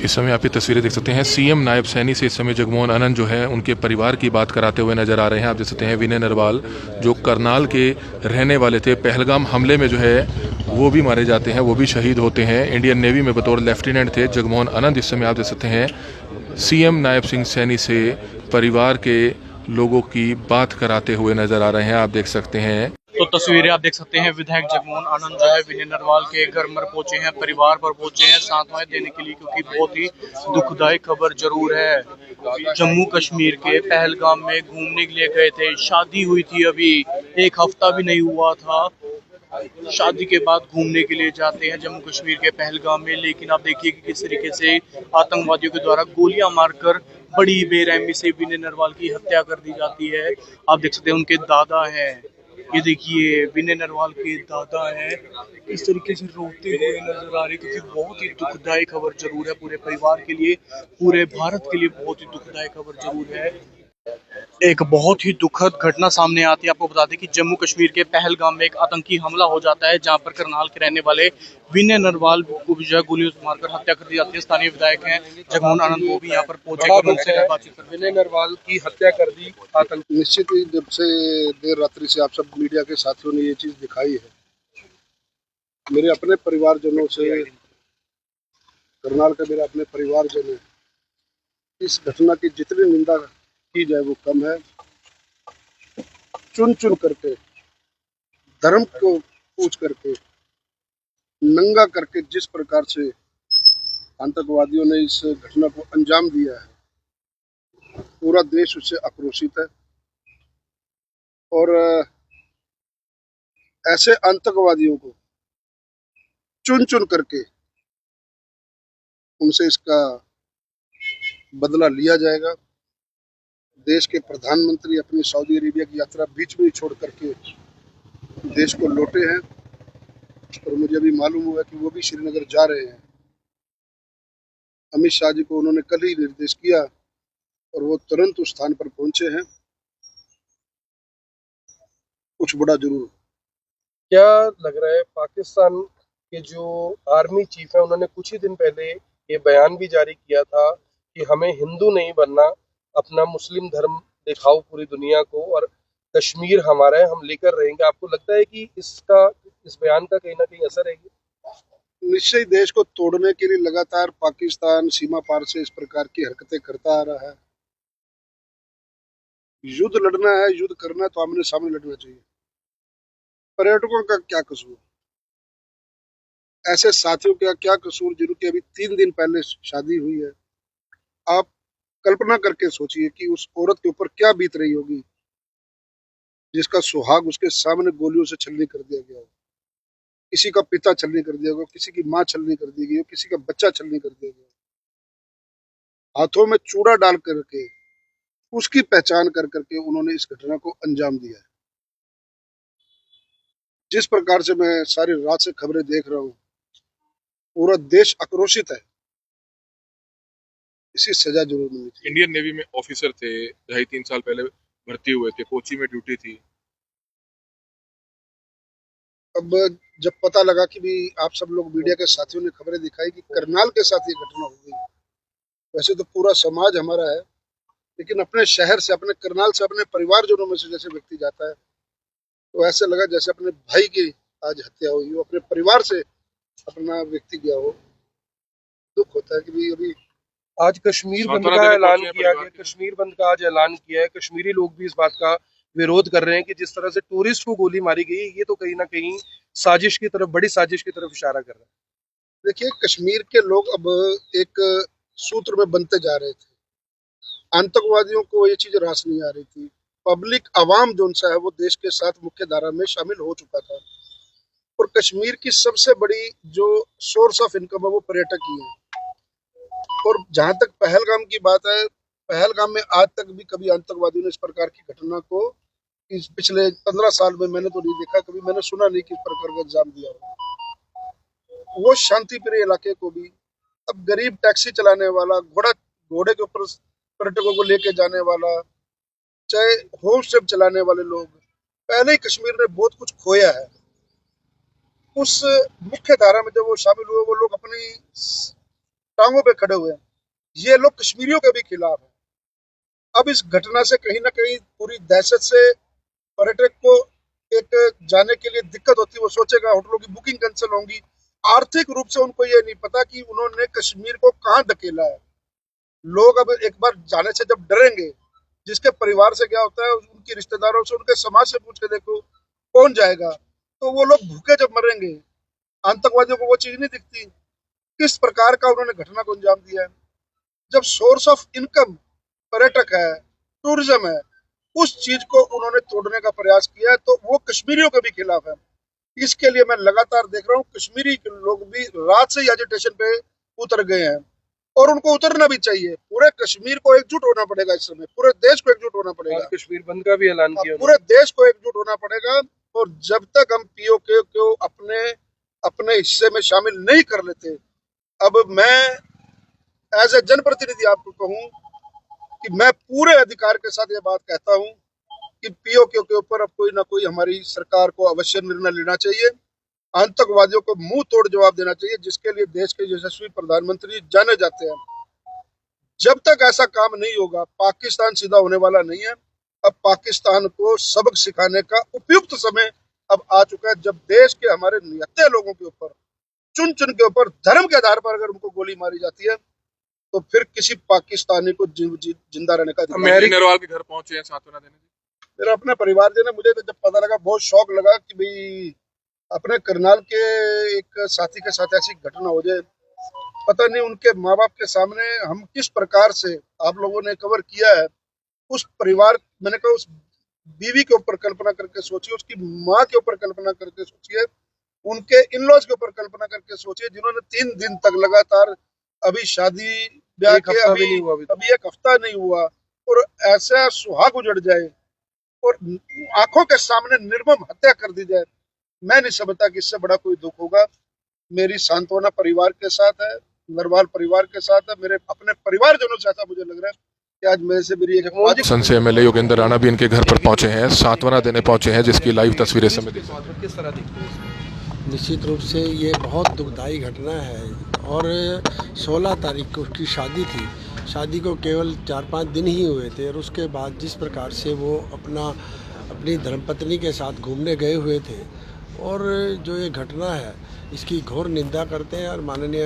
इस समय आप ये तस्वीरें देख सकते हैं, सीएम नायब सैनी से इस समय जगमोहन आनंद जो है उनके परिवार की बात कराते हुए नजर आ रहे हैं। आप देख सकते हैं विनय नरवाल जो करनाल के रहने वाले थे, पहलगाम हमले में जो है वो भी मारे जाते हैं, वो भी शहीद होते हैं। इंडियन नेवी में बतौर लेफ्टिनेंट थे जगमोहन आनंद। इस समय आप देख सकते हैं सीएम नायब सिंह सैनी से परिवार के लोगों की बात कराते हुए नजर आ रहे हैं। आप देख सकते हैं तो तस्वीरें आप देख सकते हैं, विधायक जगमोहन आनंद जो है विनय नरवाल के घर पर पहुंचे हैं, परिवार पर पहुंचे हैं सांत्वना देने के लिए, क्योंकि बहुत ही दुखदायी खबर जरूर है। जम्मू कश्मीर के पहलगाम में घूमने के लिए गए थे, शादी हुई थी, अभी एक हफ्ता भी नहीं हुआ था, शादी के बाद घूमने के लिए जाते हैं जम्मू कश्मीर के पहलगाम में। लेकिन आप देखिए कि किस तरीके से आतंकवादियों के द्वारा गोलियां मारकर बड़ी बेरहमी से विनय नरवाल की हत्या कर दी जाती है। आप देख सकते हैं उनके दादा हैं, ये देखिए विनय नरवाल के दादा हैं, इस तरीके से रोते हुए नजर आ रहे, क्योंकि बहुत ही दुखदायी खबर जरूर है पूरे परिवार के लिए, पूरे भारत के लिए बहुत ही दुखदायी खबर जरूर है। एक बहुत ही दुखद घटना सामने आती है। आपको बता दें कि जम्मू कश्मीर के पहलगाम में एक आतंकी हमला हो जाता है, जहां पर करनाल के रहने वाले विनय नरवाल को भी गोलियों से मारकर हत्या कर दी जाती है। स्थानीय विधायक हैं जगमोहन आनंद, वो भी यहाँ पर पहुंचे, उनसे बातचीत कर। विनय नरवाल की हत्या कर दी आतंकी। निश्चित ही जब से देर रात्रि से आप सब मीडिया के साथियों ने ये चीज दिखाई है, मेरे अपने परिवारजनों से, करनाल का मेरा अपने परिवारजन है, इस घटना की जितनी निंदा की जाए वो कम है। चुन चुन करके, धर्म को पूछ करके, नंगा करके जिस प्रकार से आतंकवादियों ने इस घटना को अंजाम दिया है, पूरा देश उससे आक्रोशित है। और ऐसे आतंकवादियों को चुन चुन करके उनसे इसका बदला लिया जाएगा। देश के प्रधानमंत्री अपनी सऊदी अरेबिया की यात्रा बीच में ही छोड़ करके देश को लौटे हैं, और मुझे अभी मालूम हुआ कि वो भी श्रीनगर जा रहे हैं। अमित शाह जी को उन्होंने कल ही निर्देश किया और वो तुरंत उस स्थान पर पहुंचे हैं। कुछ बड़ा जरूर। क्या लग रहा है, पाकिस्तान के जो आर्मी चीफ है उन्होंने कुछ ही दिन पहले ये बयान भी जारी किया था कि हमें हिंदू नहीं बनना, अपना मुस्लिम धर्म दिखाओ पूरी दुनिया को, और कश्मीर हमारा है, हम लेकर रहेंगे। आपको लगता है कि इस बयान का कहीं ना कहीं असर है? निश्चय देश को तोड़ने के लिए लगातार पाकिस्तान सीमा पार से इस प्रकार की हरकतें करता आ रहा है। युद्ध लड़ना है, युद्ध करना है तो आमने सामने लड़ना चाहिए। पर्यटकों का क्या कसूर, ऐसे साथियों का क्या कसूर जिनकी अभी 3 दिन पहले शादी हुई है। आप कल्पना करके सोचिए कि उस औरत के ऊपर क्या बीत रही होगी जिसका सुहाग उसके सामने गोलियों से छलनी कर दिया गया हो, किसी का पिता छलनी कर दिया गया, किसी की माँ छलनी कर दी गई, किसी का बच्चा छलनी कर दिया गया, हाथों में चूड़ा डाल करके उसकी पहचान कर करके उन्होंने इस घटना को अंजाम दिया है। जिस प्रकार से मैं सारी रात से खबरें देख रहा हूँ, पूरा देश आक्रोशित है। इसकी सजा जरूर मिलनी चाहिए। इंडियन नेवी में ऑफिसर थे, 2.5-3 साल पहले भर्ती हुए थे, कोची में ड्यूटी थी। अब जब पता लगा कि भी आप सब लोग मीडिया के साथियों ने खबरें दिखाई कि करनाल के साथ ये घटना हो गई, वैसे तो पूरा समाज हमारा है, लेकिन अपने शहर से, अपने करनाल से, अपने परिवारजनों में से जैसे व्यक्ति जाता है तो ऐसे लगा जैसे अपने भाई की आज हत्या हुई हो, अपने परिवार से अपना व्यक्ति गया हो। दुख होता है कि भाई अभी आज कश्मीर बंद का ऐलान किया गया, कश्मीर बंद का आज ऐलान किया है। कश्मीरी लोग भी इस बात का विरोध कर रहे हैं कि जिस तरह से टूरिस्ट को गोली मारी गई, ये तो कहीं ना कहीं साजिश की तरफ, बड़ी साजिश की तरफ इशारा कर रहा है। देखिए, कश्मीर के लोग अब एक सूत्र में बनते जा रहे थे। आतंकवादियों को ये चीज रास नहीं आ रही थी। पब्लिक आवाम जो सा है वो देश के साथ मुख्य धारा में शामिल हो चुका था, और कश्मीर की सबसे बड़ी जो सोर्स ऑफ इनकम है वो पर्यटक ही है। और जहां तक पहलगाम की बात है, पहलगाम में आज तक भी कभी आतंकवादियों ने इस प्रकार की घटना को इस पिछले 15 साल में मैंने तो नहीं देखा, कभी मैंने सुना नहीं कि इस प्रकार का अंजाम दिया हो। वो शांति प्रिय इलाके को भी अब गरीब टैक्सी चलाने वाला, घोड़े के ऊपर पर्यटकों को लेके जाने वाला, चाहे होम स्टे चलाने वाले लोग, पहले ही कश्मीर ने बहुत कुछ खोया है। उस मुख्य धारा में जब वो शामिल हुए, वो लोग अपनी टांगों पे खड़े हुए हैं। ये लोग कश्मीरियों के भी खिलाफ हैं। अब इस घटना से कहीं ना कहीं पूरी दहशत से पर्यटक को एक जाने के लिए दिक्कत होती है। वो सोचेगा होटलों की बुकिंग कैंसिल होंगी। आर्थिक रूप से उनको ये नहीं पता कि उन्होंने कश्मीर को कहाँ धकेला है। लोग अब एक बार जाने से जब डरेंगे, जिसके परिवार से क्या होता है, उनके रिश्तेदारों से, उनके समाज से पूछ के देखो कौन जाएगा। तो वो लोग भूखे जब मरेंगे, आतंकवादियों को वो चीज नहीं दिखती किस प्रकार का उन्होंने घटना को अंजाम दिया है। जब सोर्स ऑफ इनकम पर्यटक है, टूरिज्म है, उस चीज को उन्होंने तोड़ने का प्रयास किया है, तो वो कश्मीरियों के भी खिलाफ है। इसके लिए मैं लगातार देख रहा हूँ कश्मीरी लोग भी रात से ही एजिटेशन पे उतर गए हैं, और उनको उतरना भी चाहिए। पूरे कश्मीर को एकजुट होना पड़ेगा इस समय, पूरे देश को एकजुट होना पड़ेगा। कश्मीर बंद का भी ऐलान किया पूरे देश को एकजुट होना पड़ेगा। और जब तक हम पीओके को अपने हिस्से में शामिल नहीं कर लेते, अब मैं एज ए जनप्रतिनिधि आपको कहूं कि मैं पूरे अधिकार के साथ ये बात कहता हूं कि पीओके के ऊपर अब कोई ना कोई हमारी सरकार को अवश्य निर्णय लेना चाहिए। आतंकवादियों को मुंह तोड़ जवाब देना चाहिए, जिसके लिए देश के यशस्वी प्रधानमंत्री जाने जाते हैं। जब तक ऐसा काम नहीं होगा, पाकिस्तान सीधा होने वाला नहीं है। अब पाकिस्तान को सबक सिखाने का उपयुक्त समय अब आ चुका है, जब देश के हमारे निहत्थे लोगों के ऊपर, चुन चुन के ऊपर, धर्म के आधार पर अगर उनको गोली मारी जाती है, तो फिर किसी पाकिस्तानी को जिंदा रहने का विनय नरवाल के घर पहुंचे हैं सांत्वना देने। मेरा अपने परिवार ने, मुझे तो जब पता लगा बहुत शौक लगा कि भाई अपने करनाल के एक साथी के साथ ऐसी घटना हो जाए। पता नहीं उनके माँ बाप के सामने हम किस प्रकार से, आप लोगों ने कवर किया है, उस परिवार, मैंने कहा उस बीवी के ऊपर कल्पना करके सोचिए, उसकी माँ के ऊपर कल्पना करके सोचिए, उनके इन लॉज के ऊपर कल्पना करके सोचिए, जिन्होंने 3 दिन तक लगातार, अभी शादी ब्याह के अभी 1 हफ्ता नहीं हुआ, और ऐसा सुहाग उजड़ जाए और आंखों के सामने निर्मम हत्या कर दी जाए। मैं नहीं समझता कि इससे बड़ा कोई दुख होगा। मेरी सांत्वना परिवार के साथ है, नरवाल परिवार के साथ है, मेरे अपने परिवारजनों से ऐसा मुझे लग रहा है कि आज मेरे से मेरी एक संसद एमएलए योगेंद्र राणा भी इनके घर पर पहुंचे हैं, सांत्वना देने पहुंचे हैं, जिसकी लाइव तस्वीरें समय किस तरह देखते हैं? निश्चित रूप से ये बहुत दुखदाई घटना है। और 16 तारीख को उसकी शादी थी। शादी को केवल 4-5 दिन ही हुए थे, और उसके बाद जिस प्रकार से वो अपनी धर्मपत्नी के साथ घूमने गए हुए थे, और जो ये घटना है इसकी घोर निंदा करते हैं। और माननीय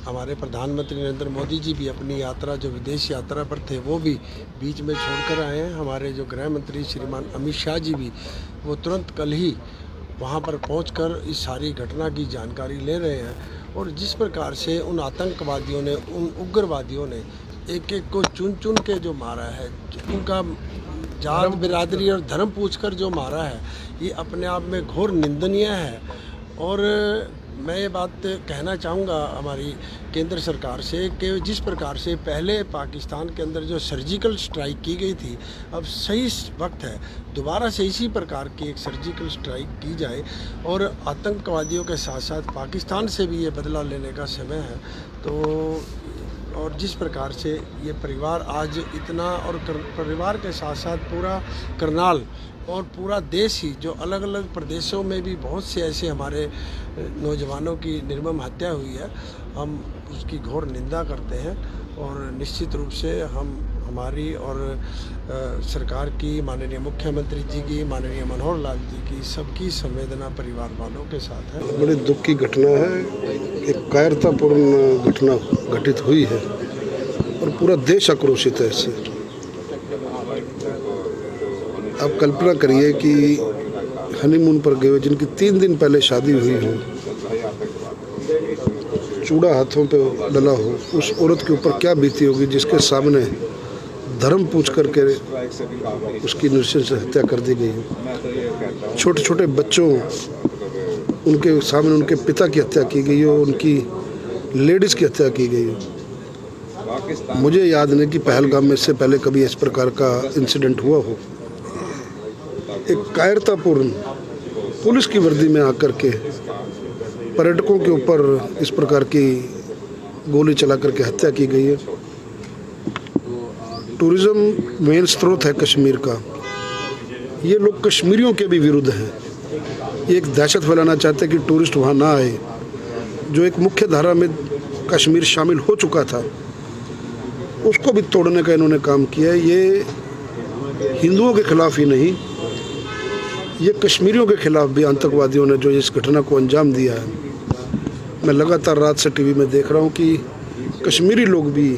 हमारे प्रधानमंत्री नरेंद्र मोदी जी भी अपनी यात्रा, जो विदेश यात्रा पर थे, वो भी बीच में छोड़कर आए हैं। हमारे जो गृह मंत्री श्रीमान अमित शाह जी भी, वो तुरंत कल ही वहाँ पर पहुंचकर इस सारी घटना की जानकारी ले रहे हैं। और जिस प्रकार से उन आतंकवादियों ने, उन उग्रवादियों ने एक एक को चुन चुन के जो मारा है, उनका जात बिरादरी और धर्म पूछकर जो मारा है, ये अपने आप में घोर निंदनीय है। और मैं ये बात कहना चाहूँगा हमारी केंद्र सरकार से कि जिस प्रकार से पहले पाकिस्तान के अंदर जो सर्जिकल स्ट्राइक की गई थी, अब सही वक्त है दोबारा से इसी प्रकार की एक सर्जिकल स्ट्राइक की जाए, और आतंकवादियों के साथ साथ पाकिस्तान से भी ये बदला लेने का समय है। तो और जिस प्रकार से ये परिवार आज इतना, और परिवार के साथ साथ पूरा करनाल और पूरा देश ही, जो अलग अलग प्रदेशों में भी बहुत से ऐसे हमारे नौजवानों की निर्मम हत्या हुई है, हम उसकी घोर निंदा करते हैं। और निश्चित रूप से हमारी और सरकार की, माननीय मुख्यमंत्री जी की, माननीय मनोहर लाल जी की, सबकी संवेदना परिवार वालों के साथ है। बड़ी दुख की घटना है, एक कायरतापूर्ण घटना घटित हुई है, और पूरा देश आक्रोशित है इससे। आप कल्पना करिए कि हनीमून पर गए हुए, जिनकी 3 दिन पहले शादी हुई हो, चूड़ा हाथों पे डला हो, उस औरत के ऊपर क्या बीती होगी, जिसके सामने धर्म पूछ करके उसकी नृशंस से हत्या कर दी गई हो। छोटे छोटे बच्चों, उनके सामने उनके पिता की हत्या की गई हो, उनकी लेडीज़ की हत्या की गई हो। मुझे याद नहीं कि पहलगाम में इससे पहले कभी इस प्रकार का इंसिडेंट हुआ हो। एक कायरतापूर्ण पुलिस की वर्दी में आकर के पर्यटकों के ऊपर इस प्रकार की गोली चला करके हत्या की गई है। टूरिज्म मेन स्रोत है कश्मीर का। ये लोग कश्मीरियों के भी विरुद्ध हैं। ये एक दहशत फैलाना चाहते हैं कि टूरिस्ट वहाँ ना आए। जो एक मुख्य धारा में कश्मीर शामिल हो चुका था, उसको भी तोड़ने का इन्होंने काम किया है। ये हिंदुओं के खिलाफ ही नहीं, ये कश्मीरियों के खिलाफ भी आतंकवादियों ने जो इस घटना को अंजाम दिया है। मैं लगातार रात से टीवी में देख रहा हूँ कि कश्मीरी लोग भी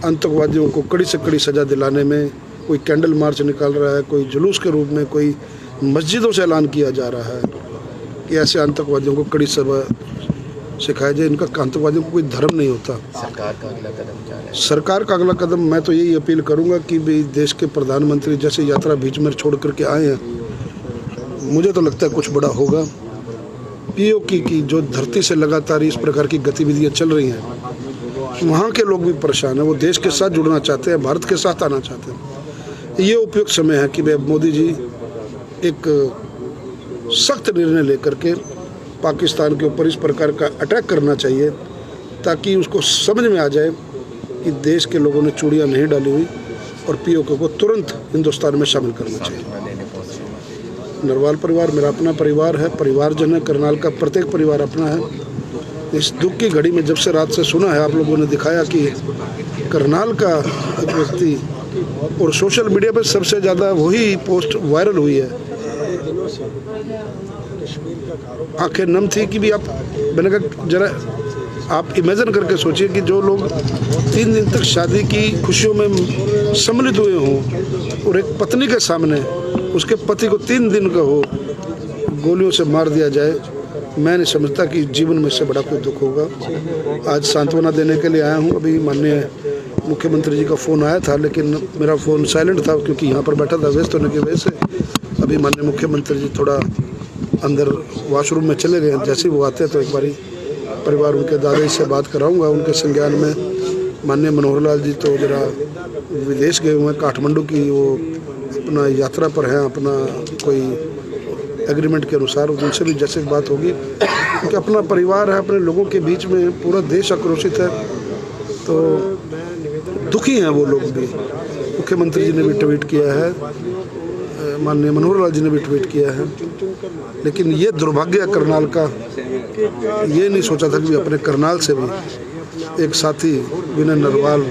आतंकवादियों को कड़ी से कड़ी सज़ा दिलाने में, कोई कैंडल मार्च निकाल रहा है, कोई जुलूस के रूप में, कोई मस्जिदों से ऐलान किया जा रहा है कि ऐसे आतंकवादियों को कड़ी सज़ा सिखाया जाए। इनका आतंकवादियों को कोई धर्म नहीं होता। सरकार का अगला कदम क्या है? सरकार का अगला कदम, मैं तो यही अपील करूंगा कि भाई देश के प्रधानमंत्री जैसे यात्रा बीच में छोड़ करके आए हैं, मुझे तो लगता है कुछ बड़ा होगा। पीओके की जो धरती से लगातार इस प्रकार की गतिविधियां चल रही हैं, वहाँ के लोग भी परेशान हैं। वो देश के साथ जुड़ना चाहते हैं, भारत के साथ आना चाहते हैं। ये उपयुक्त समय है कि भाई मोदी जी एक सख्त निर्णय लेकर के पाकिस्तान के ऊपर इस प्रकार का अटैक करना चाहिए, ताकि उसको समझ में आ जाए कि देश के लोगों ने चूड़ियाँ नहीं डाली हुई और पीओके को तुरंत हिंदुस्तान में शामिल करना चाहिए। नरवाल परिवार मेरा अपना परिवार है, परिवारजन है। करनाल का प्रत्येक परिवार अपना है। इस दुख की घड़ी में जब से रात से सुना है, आप लोगों ने दिखाया कि करनाल का एक व्यक्ति, और सोशल मीडिया पर सबसे ज़्यादा वही पोस्ट वायरल हुई है, आंखें नम थी कि भी आप, मैंने कहा जरा आप इमेजिन करके सोचिए कि जो लोग 3 दिन तक शादी की खुशियों में सम्मिलित हुए हों और एक पत्नी के सामने उसके पति को 3 दिन का हो गोलियों से मार दिया जाए, मैं नहीं समझता कि जीवन में इससे बड़ा कोई दुख होगा। आज सांत्वना देने के लिए आया हूँ। अभी माननीय मुख्यमंत्री जी का फ़ोन आया था, लेकिन मेरा फ़ोन साइलेंट था क्योंकि यहाँ पर बैठा था, व्यस्त होने की वजह से। अभी माननीय मुख्यमंत्री जी थोड़ा अंदर वॉशरूम में चले गए हैं। जैसे ही वो आते हैं तो एक बारी परिवार उनके दादा से बात कराऊंगा। उनके संज्ञान में माननीय मनोहर लाल जी तो जरा विदेश गए हुए हैं, काठमांडू की वो अपना यात्रा पर हैं, अपना कोई एग्रीमेंट के अनुसार। उनसे भी जैसे बात होगी, क्योंकि अपना परिवार है, अपने लोगों के बीच में पूरा देश आक्रोशित है, तो दुखी हैं वो लोग भी। मुख्यमंत्री जी ने भी ट्वीट किया है, माननीय मनोहर लाल जी ने भी ट्वीट किया है। लेकिन ये दुर्भाग्य है करनाल का, ये नहीं सोचा था कि अपने करनाल से भी एक साथी विनय नरवाल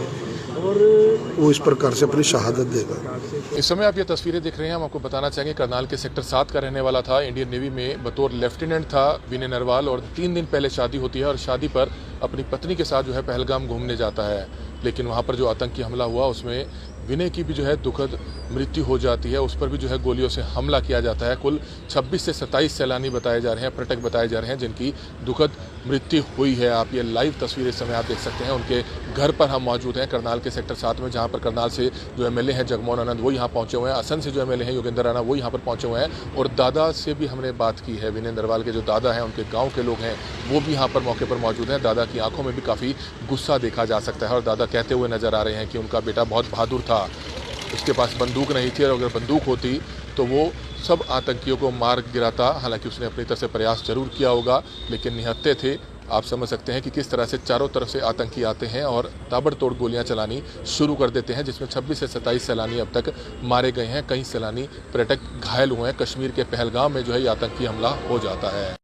वो इस प्रकार से अपनी शहादत देगा। इस समय आप ये तस्वीरें देख रहे हैं, हम आपको बताना चाहेंगे करनाल के सेक्टर 7 का रहने वाला था। इंडियन नेवी में बतौर लेफ्टिनेंट था विनय नरवाल, और 3 दिन पहले शादी होती है और शादी पर अपनी पत्नी के साथ जो है पहलगाम घूमने जाता है। लेकिन वहाँ पर जो आतंकी हमला हुआ उसमें विनय की भी जो है दुखद मृत्यु हो जाती है। उस पर भी जो है गोलियों से हमला किया जाता है। कुल 26 से 27 सैलानी बताए जा रहे हैं, पर्यटक बताए जा रहे हैं जिनकी दुखद मृत्यु हुई है। आप ये लाइव तस्वीरें इस समय आप देख सकते हैं। उनके घर पर हम मौजूद हैं करनाल के सेक्टर 7 में, जहाँ पर करनाल से जो एमएलए हैं जगमोहन आनंद वो यहाँ पहुँचे हुए हैं। असम से जो एमएलए हैं योगेंद्र राणा वो यहाँ पर पहुँचे हुए हैं। और दादा से भी हमने बात की है, विनय नरवाल के जो दादा हैं उनके गाँव के लोग हैं वो भी यहाँ पर मौके पर मौजूद हैं। दादा की आंखों में भी काफ़ी गुस्सा देखा जा सकता है और दादा कहते हुए नजर आ रहे हैं कि उनका बेटा बहुत बहादुर था, उसके पास बंदूक नहीं थी, और अगर बंदूक होती तो वो सब आतंकियों को मार गिराता। हालांकि उसने अपनी तरफ से प्रयास जरूर किया होगा, लेकिन निहत्थे थे। आप समझ सकते हैं कि किस तरह से चारों तरफ से आतंकी आते हैं और ताबड़तोड़ गोलियां चलानी शुरू कर देते हैं, जिसमें 26 से 27 सैलानी अब तक मारे गए हैं। कई सैलानी पर्यटक घायल हुए हैं। कश्मीर के पहलगाम में जो है ये आतंकी हमला हो जाता है।